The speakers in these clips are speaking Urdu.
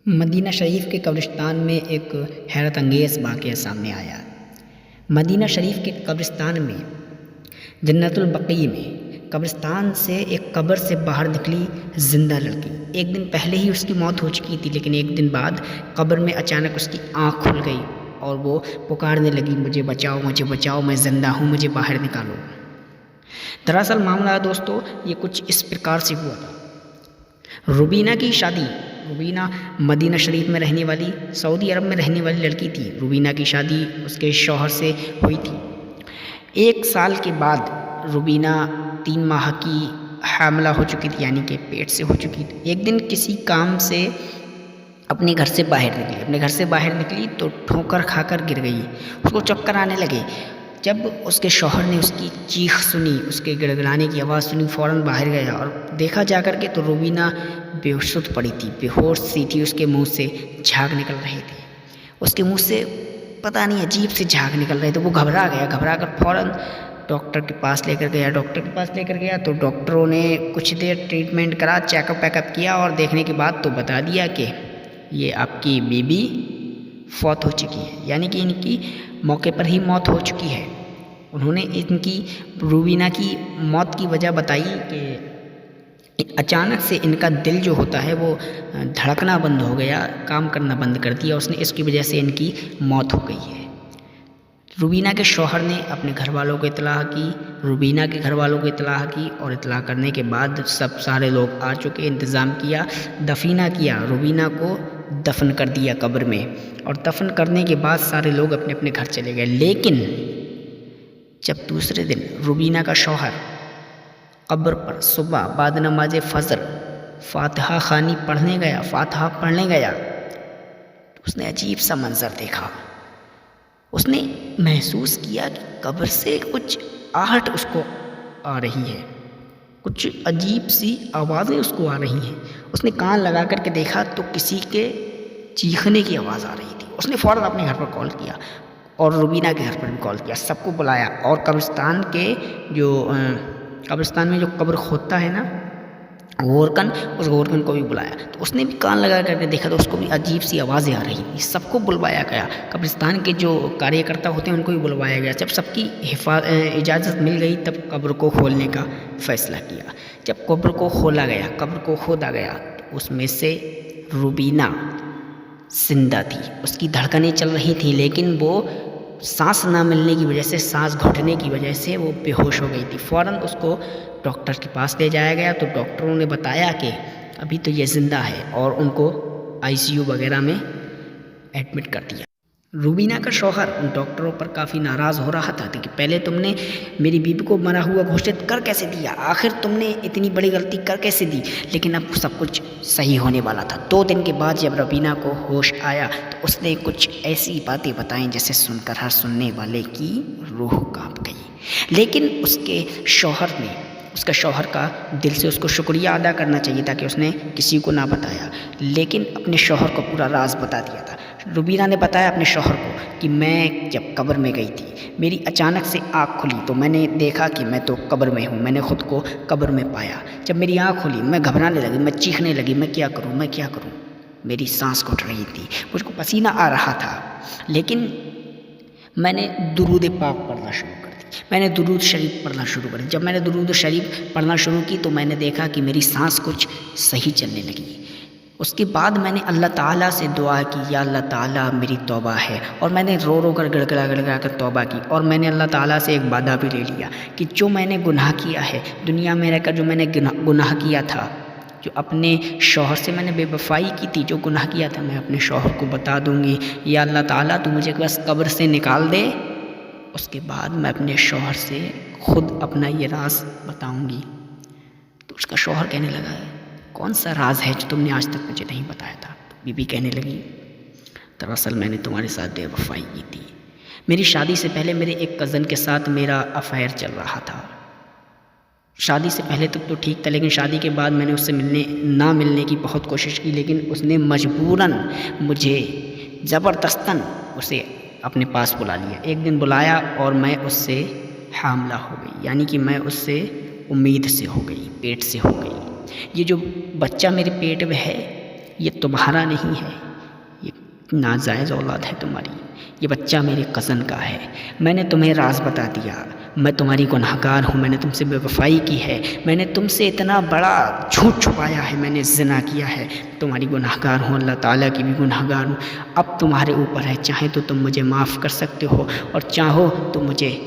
مدینہ شریف کے قبرستان میں ایک حیرت انگیز واقعہ سامنے آیا۔ مدینہ شریف کے قبرستان میں جنت البقیع میں قبرستان سے ایک قبر سے باہر نکلی زندہ لڑکی۔ ایک دن پہلے ہی اس کی موت ہو چکی تھی، لیکن ایک دن بعد قبر میں اچانک اس کی آنکھ کھل گئی اور وہ پکارنے لگی، مجھے بچاؤ، مجھے بچاؤ، میں زندہ ہوں، مجھے باہر نکالو۔ دراصل معاملہ دوستو یہ کچھ اس پرکار سے ہوا تھا۔ روبینہ کی شادی، روبینہ مدینہ شریف میں رہنے والی، سعودی عرب میں رہنے والی لڑکی تھی۔ روبینہ کی شادی اس کے شوہر سے ہوئی تھی۔ 1 سال کے بعد روبینہ 3 ماہ کی حاملہ ہو چکی تھی، یعنی کہ پیٹ سے ہو چکی تھی۔ ایک دن کسی کام سے اپنے گھر سے باہر نکلی تو ٹھوکر کھا کر گر گئی۔ اس کو چکر آنے لگے۔ جب اس کے شوہر نے اس کی چیخ سنی، اس کے گڑگڑانے کی آواز سنی، فوراً باہر گیا اور دیکھا جا کر کے تو روبینہ بے ہوش پڑی تھی، بے ہوش سی تھی۔ اس کے منہ سے جھاگ نکل رہے تھے، اس کے منہ سے پتہ نہیں عجیب سے جھاگ نکل رہے تھے۔ وہ گھبرا کر فوراً ڈاکٹر کے پاس لے کر گیا تو ڈاکٹروں نے کچھ دیر ٹریٹمنٹ کرا، چیک اپ کیا اور دیکھنے کے بعد تو بتا دیا کہ یہ آپ کی بیوی فوت ہو چکی ہے، یعنی کہ ان کی موقع پر ہی موت ہو چکی ہے۔ انہوں نے ان کی روبینہ کی موت کی وجہ بتائی کہ اچانک سے ان کا دل جو ہوتا ہے وہ دھڑکنا بند ہو گیا، کام کرنا بند کر دیا اس نے، اس کی وجہ سے ان کی موت ہو گئی ہے۔ روبینہ کے شوہر نے اپنے گھر والوں کو اطلاع کی، روبینہ کے گھر والوں کو اطلاع کی، اور اطلاع کرنے کے بعد سارے لوگ آ چکے، انتظام کیا، دفینہ کیا، روبینہ کو دفن کر دیا قبر میں، اور دفن کرنے کے بعد سارے لوگ اپنے اپنے گھر چلے گئے۔ لیکن جب دوسرے دن روبینہ کا شوہر قبر پر صبح بعد نماز فجر فاتحہ خوانی پڑھنے گیا تو اس نے عجیب سا منظر دیکھا۔ اس نے محسوس کیا کہ قبر سے کچھ آہٹ اس کو آ رہی ہے، کچھ عجیب سی آوازیں اس کو آ رہی ہیں۔ اس نے کان لگا کر کے دیکھا تو کسی کے چیخنے کی آواز آ رہی تھی۔ اس نے فوراً اپنے گھر پر کال کیا اور روبینہ کے گھر پر بھی کال کیا، سب کو بلایا، اور قبرستان میں جو قبر کھودتا ہے نا غورکن، اس غورکن کو بھی بلایا تو اس نے بھی کان لگا کر کے دیکھا تو اس کو بھی عجیب سی آوازیں آ رہی تھیں۔ سب کو بلوایا گیا، قبرستان کے جو کاریہ کرتا ہوتے ہیں ان کو بھی بلوایا گیا۔ جب سب کی اجازت مل گئی تب قبر کو کھولنے کا فیصلہ کیا۔ جب قبر کو کھودا گیا تو اس میں سے روبینہ زندہ تھی، اس کی دھڑکنیں چل رہی تھیں، لیکن وہ سانس نہ ملنے کی وجہ سے، سانس گھٹنے کی وجہ سے وہ بے ہوش ہو گئی تھی۔ فوراً اس کو ڈاکٹر کے پاس لے جایا گیا تو ڈاکٹروں نے بتایا کہ ابھی تو یہ زندہ ہے، اور ان کو ICU وغیرہ میں ایڈمٹ کر دیا۔ روبینہ کا شوہر ان ڈاکٹروں پر کافی ناراض ہو رہا تھا کہ پہلے تم نے میری بیوی کو مرا ہوا گھوشت کر کیسے دیا، آخر تم نے اتنی بڑی غلطی کر کیسے دی۔ لیکن اب سب کچھ صحیح ہونے والا تھا۔ 2 دن کے بعد جب روبینہ کو ہوش آیا تو اس نے کچھ ایسی باتیں بتائیں جیسے سن کر ہر سننے والے کی روح کانپ گئی۔ لیکن اس کے شوہر کا دل سے اس کو شکریہ ادا کرنا چاہیے تھا کہ اس نے کسی کو نہ بتایا، لیکن اپنے شوہر کو پورا راز بتا دیا تھا۔ روبینہ نے بتایا اپنے شوہر کو کہ میں جب قبر میں گئی تھی، میری اچانک سے آنکھ کھلی تو میں نے دیکھا کہ میں تو قبر میں ہوں، میں نے خود کو قبر میں پایا۔ جب میری آنکھ کھلی میں گھبرانے لگی، میں چیخنے لگی، میں کیا کروں، میری سانس گھٹ رہی تھی، مجھ کو پسینہ آ رہا تھا، لیکن میں نے درود پاک پڑھنا شروع کر دی، میں نے درود شریف پڑھنا شروع کر دی۔ جب میں نے درود شریف پڑھنا شروع کی تو میں نے دیکھا کہ میری سانس کچھ صحیح چلنے لگی۔ اس کے بعد میں نے اللہ تعالیٰ سے دعا کی، یا اللہ تعالیٰ میری توبہ ہے، اور میں نے رو کر گڑگڑا کر توبہ کی، اور میں نے اللہ تعالیٰ سے ایک وعدہ بھی لے لیا کہ جو میں نے گناہ کیا ہے دنیا میں رہ کر، جو میں نے گناہ کیا تھا، جو اپنے شوہر سے میں نے بے وفائی کی تھی، جو گناہ کیا تھا، میں اپنے شوہر کو بتا دوں گی۔ یا اللہ تعالیٰ تو مجھے بس قبر سے نکال دے، اس کے بعد میں اپنے شوہر سے خود اپنا یہ راز بتاؤں گی۔ تو اس کا شوہر کہنے لگا کون سا راز ہے جو تم نے آج تک مجھے نہیں بتایا تھا؟ بی بی کہنے لگی دراصل میں نے تمہارے ساتھ بے وفائی کی تھی۔ میری شادی سے پہلے میرے ایک کزن کے ساتھ میرا افیئر چل رہا تھا۔ شادی سے پہلے تک تو ٹھیک تھا، لیکن شادی کے بعد میں نے اس سے نہ ملنے کی بہت کوشش کی، لیکن اس نے مجبوراً مجھے زبردستاً اسے اپنے پاس بلا لیا۔ ایک دن بلایا اور میں اس سے حاملہ ہو گئی، یعنی کہ میں اس سے امید سے ہو گئی، پیٹ سے ہو گئی۔ یہ جو بچہ میرے پیٹ میں ہے یہ تمہارا نہیں ہے، یہ ناجائز اولاد ہے تمہاری، یہ بچہ میرے کزن کا ہے، میں نے تمہیں راز بتا دیا، میں تمہاری گنہگار ہوں، میں نے تم سے بے وفائی کی ہے، میں نے تم سے اتنا بڑا جھوٹ چھپایا ہے، میں نے زنا کیا ہے، تمہاری گنہگار ہوں، اللہ تعالیٰ کی بھی گنہگار ہوں، اب تمہارے اوپر ہے، چاہے تو تم مجھے معاف کر سکتے ہو اور چاہو تو مجھے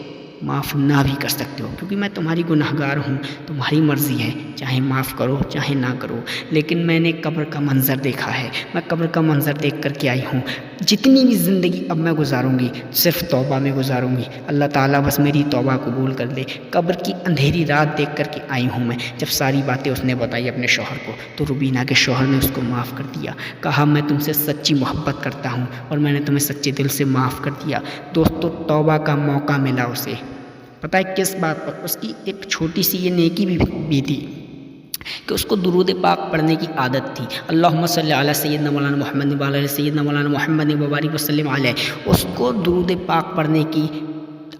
معاف نہ بھی کر سکتے ہو، کیونکہ میں تمہاری گنہگار ہوں، تمہاری مرضی ہے، چاہے معاف کرو چاہے نہ کرو، لیکن میں نے قبر کا منظر دیکھا ہے، میں قبر کا منظر دیکھ کر کے آئی ہوں، جتنی بھی زندگی اب میں گزاروں گی صرف توبہ میں گزاروں گی، اللہ تعالیٰ بس میری توبہ قبول کر لے، قبر کی اندھیری رات دیکھ کر کے آئی ہوں میں۔ جب ساری باتیں اس نے بتائی اپنے شوہر کو تو روبینہ کے شوہر نے اس کو معاف کر دیا، کہا میں تم سے سچی محبت کرتا ہوں اور میں نے تمہیں سچے دل سے معاف کر دیا۔ دوستو توبہ کا موقع ملا اسے، پتہ ہے کس بات پر؟ اس کی ایک چھوٹی سی یہ نیکی بھی تھی کہ اس کو درود پاک پڑھنے کی عادت تھی، اللہم صلی علی سیدنا مولانا محمد وعلی آل سیدنا مولانا محمد وبارک وسلم علیہ، اس کو درود پاک پڑھنے کی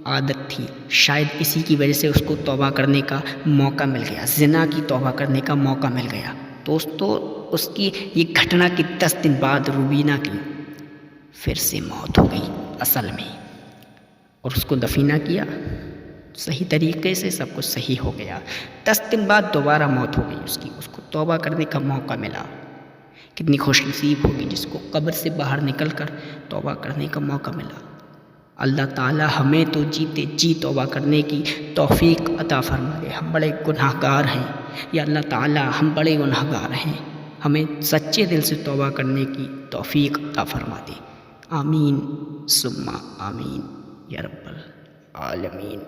عادت تھی، شاید اسی کی وجہ سے اس کو توبہ کرنے کا موقع مل گیا، زنا کی توبہ کرنے کا موقع مل گیا۔ دوستو اس کی یہ گھٹنا کی 10 دن بعد روبینہ کی پھر سے موت ہو گئی اصل میں، اور اس کو دفینہ کیا صحیح طریقے سے، سب کچھ صحیح ہو گیا۔ 10 دن بعد دوبارہ موت ہو گئی اس کی، اس کو توبہ کرنے کا موقع ملا۔ کتنی خوش نصیب ہوگی جس کو قبر سے باہر نکل کر توبہ کرنے کا موقع ملا۔ اللہ تعالی ہمیں تو جیتے جی توبہ کرنے کی توفیق عطا فرما دے۔ ہم بڑے گناہ گار ہیں یا اللہ تعالی، ہم بڑے گناہ گار ہیں، ہمیں سچے دل سے توبہ کرنے کی توفیق عطا فرما دے۔ آمین ثم آمین یا رب العالمین۔